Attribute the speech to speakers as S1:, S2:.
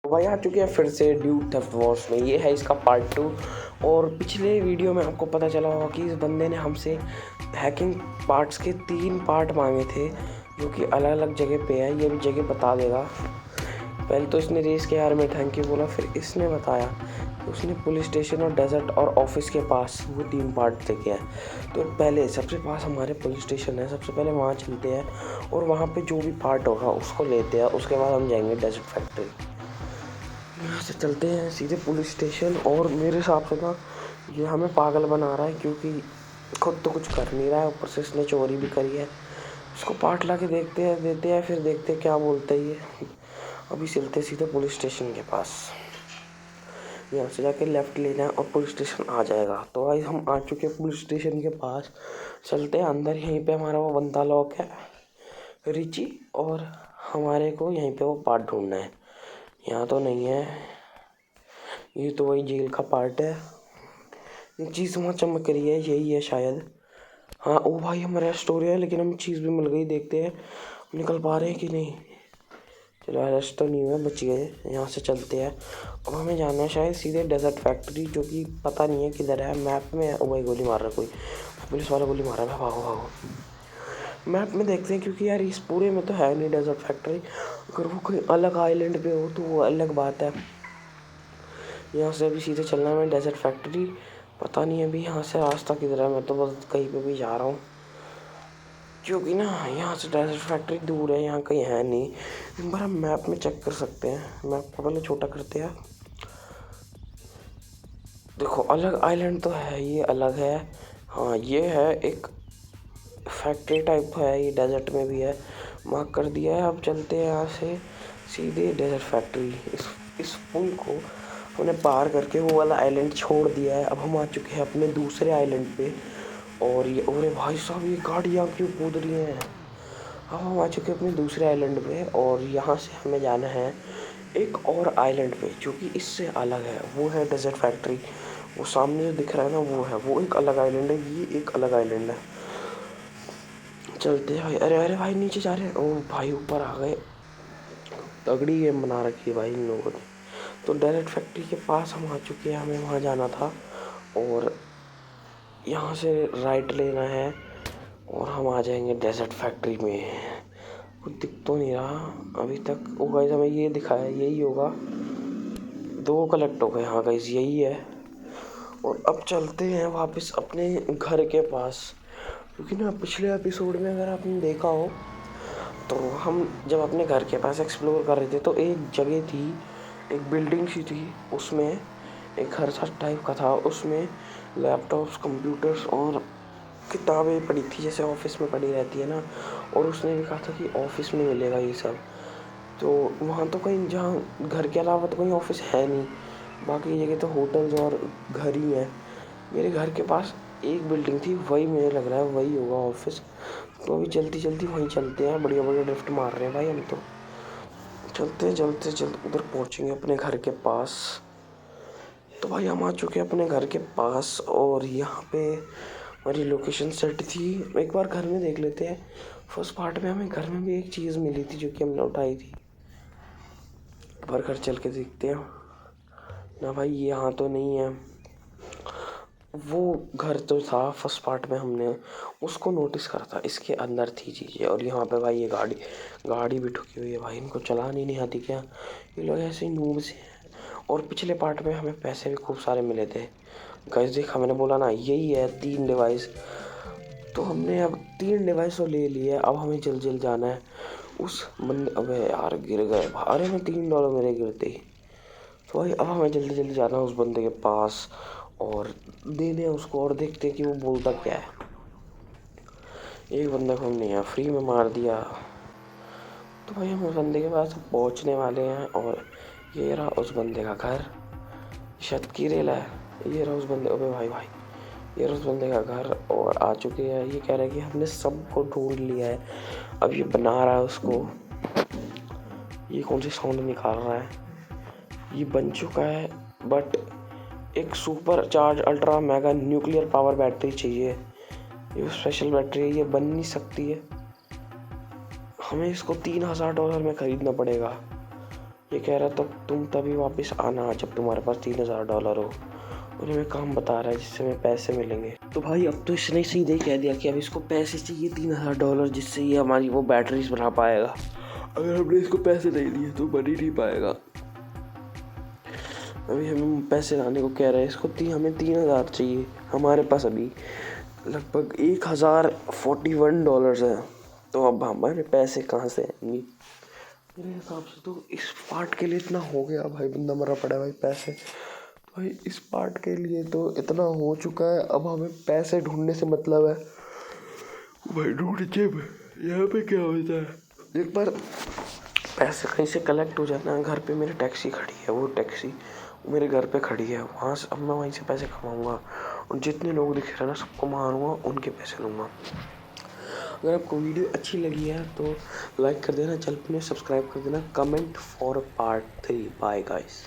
S1: भाई आ चुके हैं फिर से ड्यूड थेफ्ट वॉर्स में। ये है इसका पार्ट 2। और पिछले वीडियो में आपको पता चला होगा कि इस बंदे ने हमसे हैकिंग पार्ट्स के 3 पार्ट मांगे थे, जो कि अलग अलग जगह पे है। ये भी जगह बता देगा। पहले तो इसने रेस के यार में थैंक यू बोला, फिर इसने बताया कि उसने पुलिस स्टेशन और डेजर्ट और ऑफिस के पास वो 3 पार्ट देखे हैं। तो पहले सबसे पास हमारे पुलिस स्टेशन है, सबसे पहले वहाँ चलते हैं और वहाँ पे जो भी पार्ट होगा उसको लेते हैं। उसके बाद हम जाएंगे डेजर्ट फैक्ट्री। यहाँ से चलते हैं सीधे पुलिस स्टेशन। और मेरे हिसाब से ना ये हमें पागल बना रहा है, क्योंकि खुद तो कुछ कर नहीं रहा है, ऊपर से इसने चोरी भी करी है। इसको पार्ट ला के देखते हैं, देते हैं, फिर देखते हैं क्या बोलते हैं ये। अभी चलते सीधे पुलिस स्टेशन के पास। यहाँ से जाके लेफ़्ट लेना है और पुलिस स्टेशन आ जाएगा। तो भाई हम आ चुके हैं पुलिस स्टेशन के पास। चलते हैं अंदर। यहीं पे हमारा वो बंदा लॉक है, रिची, और हमारे को यहीं पे वो पार्ट ढूंढना है। यहाँ तो नहीं है, ये तो वही जेल का पार्ट है। ये चीज़ वहाँ चमक रही है, यही है शायद। हाँ ओ भाई हमारा स्टोरी है, लेकिन हमें चीज़ भी मिल गई। देखते हैं निकल पा रहे हैं कि नहीं। चलो अरेस्ट तो नहीं हुआ, बच गए। यहाँ से चलते हैं। अब हमें जाना है शायद सीधे डेजर्ट फैक्ट्री, जो कि पता नहीं है किधर है। मैप में है। ओ भाई गोली मार रहा है कोई, पुलिस वाला गोली मार रहा है। भागो भागो। मैप में देखते हैं, क्योंकि यार इस पूरे में तो है नहीं डेजर्ट फैक्ट्री। अगर वो कोई अलग आइलैंड पे हो तो वो अलग बात है। यहाँ से अभी सीधे चलना है मैं डेजर्ट फैक्ट्री। पता नहीं अभी यहाँ से रास्ता किधर है। मैं तो बस कहीं पे भी जा रहा हूँ, क्योंकि ना यहाँ से डेजर्ट फैक्ट्री दूर है, यहाँ कहीं है नहीं। एक बार हम मैप में चेक कर सकते हैं। मैप को पहले छोटा करते हैं। देखो अलग आइलैंड तो है, ये अलग है। हाँ ये है एक फैक्ट्री टाइप है, ये डेजर्ट में भी है। मार्क कर दिया है। अब चलते हैं यहाँ से सीधे डेजर्ट फैक्ट्री। इस पुल को हमने पार करके वो वाला आइलैंड छोड़ दिया है। अब हम आ चुके हैं अपने दूसरे आइलैंड पे। और ये अरे भाई साहब, ये गाड़ियाँ क्यों कूद रही हैं। अब हम आ चुके हैं अपने दूसरे आइलैंड पे, और यहाँ से हमें जाना है एक और आइलैंड पे, जो कि इससे अलग है। वो है डेजर्ट फैक्ट्री। वो सामने जो दिख रहा है ना, वो है, वो एक अलग आइलैंड है, ये एक अलग आइलैंड है। चलते हैं भाई। अरे अरे भाई नीचे जा रहे हैं। ओ भाई ऊपर आ गए। तगड़ी गेम बना रखी है भाई इन लोगों ने। तो डायरेक्ट फैक्ट्री के पास हम आ चुके हैं। हमें वहाँ जाना था, और यहाँ से राइट लेना है और हम आ जाएंगे डेजर्ट फैक्ट्री में। कुछ दिख तो नहीं रहा अभी तक। ओ गाइस हमें ये दिखा है, यही होगा। 2 कलेक्ट हो गए। हाँ गाइस यही है। और अब चलते हैं वापस अपने घर के पास, क्योंकि ना पिछले एपिसोड में अगर आपने देखा हो तो हम जब अपने घर के पास एक्सप्लोर कर रहे थे, तो एक जगह थी, एक बिल्डिंग सी थी, उसमें एक घर सा टाइप का था। उसमें लैपटॉप्स, कंप्यूटर्स और किताबें पड़ी थी, जैसे ऑफिस में पड़ी रहती है ना। और उसने भी कहा था कि ऑफिस में मिलेगा ये सब। तो वहाँ तो कहीं, जहाँ घर के अलावा तो कोई ऑफिस है नहीं, बाकी जगह तो होटल्स और घर ही है। मेरे घर के पास एक बिल्डिंग थी, वही मुझे लग रहा है वही होगा ऑफिस। तो अभी जल्दी जल्दी वहीं चलते हैं। बढ़िया बढ़िया ड्रिफ्ट मार रहे हैं भाई हम तो। चलते उधर पहुँचेंगे अपने घर के पास। तो भाई हम आ चुके हैं अपने घर के पास, और यहाँ पे हमारी लोकेशन सेट थी। एक बार घर में देख लेते हैं। फर्स्ट पार्ट में हमें घर में भी एक चीज़ मिली थी, जो कि हमने उठाई थी। एक बार घर चल के देखते हैं ना। भाई यहाँ तो नहीं है। वो घर तो था फर्स्ट पार्ट में, हमने उसको नोटिस करा था। इसके अंदर थी चीज़ें। और यहाँ पे भाई ये गाड़ी भी ठुकी हुई है। भाई इनको चलानी नहीं आती क्या? ये लोग ऐसे ही नूब से हैं। और पिछले पार्ट में हमें पैसे भी खूब सारे मिले थे। गाइस देखा, मैंने बोला ना यही है 3 डिवाइस। तो हमने अब 3 डिवाइस तो ले लिए। अब हमें जल्द जाना है उस बंदे। अबे यार गिर गए। अरे मैं $3 मेरे गिरते ही। तो भाई अब हमें जल्दी जाना है उस बंदे के पास और देने उसको, और देखते कि वो बोलता क्या है। एक बंदे को हमने यहाँ फ्री में मार दिया। तो भाई हम उस बंदे के पास पहुँचने वाले हैं, और ये रहा उस बंदे का घर। छत की रेल है। ये रहा उस बंदे। अबे भाई ये रहा उस बंदे का घर। और आ चुके हैं। ये कह रहा है कि हमने सबको ढूंढ लिया है। अब ये बना रहा है उसको। ये कौन सी साउंड निकाल रहा है? ये बन चुका है, बट एक super charge ultra mega nuclear power battery चाहिए। ये स्पेशल बैटरी है, ये बन नहीं सकती है। हमें इसको $3000 में खरीदना पड़ेगा। ये कह रहा था तुम तभी वापस आना जब तुम्हारे पास $3000 हो, और हमें काम बता रहा है जिससे हमें पैसे मिलेंगे। तो भाई अब तो इसने सीधे ही कह दिया कि अब इसको पैसे चाहिए $3000, जिससे ये हमारी वो बैटरीज बना पाएगा। अगर हमने इसको पैसे नहीं दिए तो बन ही नहीं पाएगा। अभी हमें पैसे लाने को कह रहे हैं, इसको हमें 3000 चाहिए। हमारे पास अभी लगभग $1041 है। तो अब हमारे पैसे कहाँ से आएंगे? मेरे हिसाब से तो इस पार्ट के लिए इतना हो गया भाई, बंदा मरा पड़ा है भाई। पैसे भाई इस पार्ट के लिए तो इतना हो चुका है, अब हमें पैसे ढूंढने से मतलब है भाई। ढूंढ जेब यहाँ पे क्या होता है, एक बार पैसे कहीं से कलेक्ट हो जाए ना। घर पे मेरी टैक्सी खड़ी है, वो टैक्सी मेरे घर पे खड़ी है, वहाँ से अब मैं वहीं से पैसे कमाऊँगा और जितने लोग दिख रहे हैं ना सबको मारूंगा, उनके पैसे लूँगा। अगर आपको वीडियो अच्छी लगी है तो लाइक कर देना, चैनल में सब्सक्राइब कर देना, comment for part 3। Bye guys.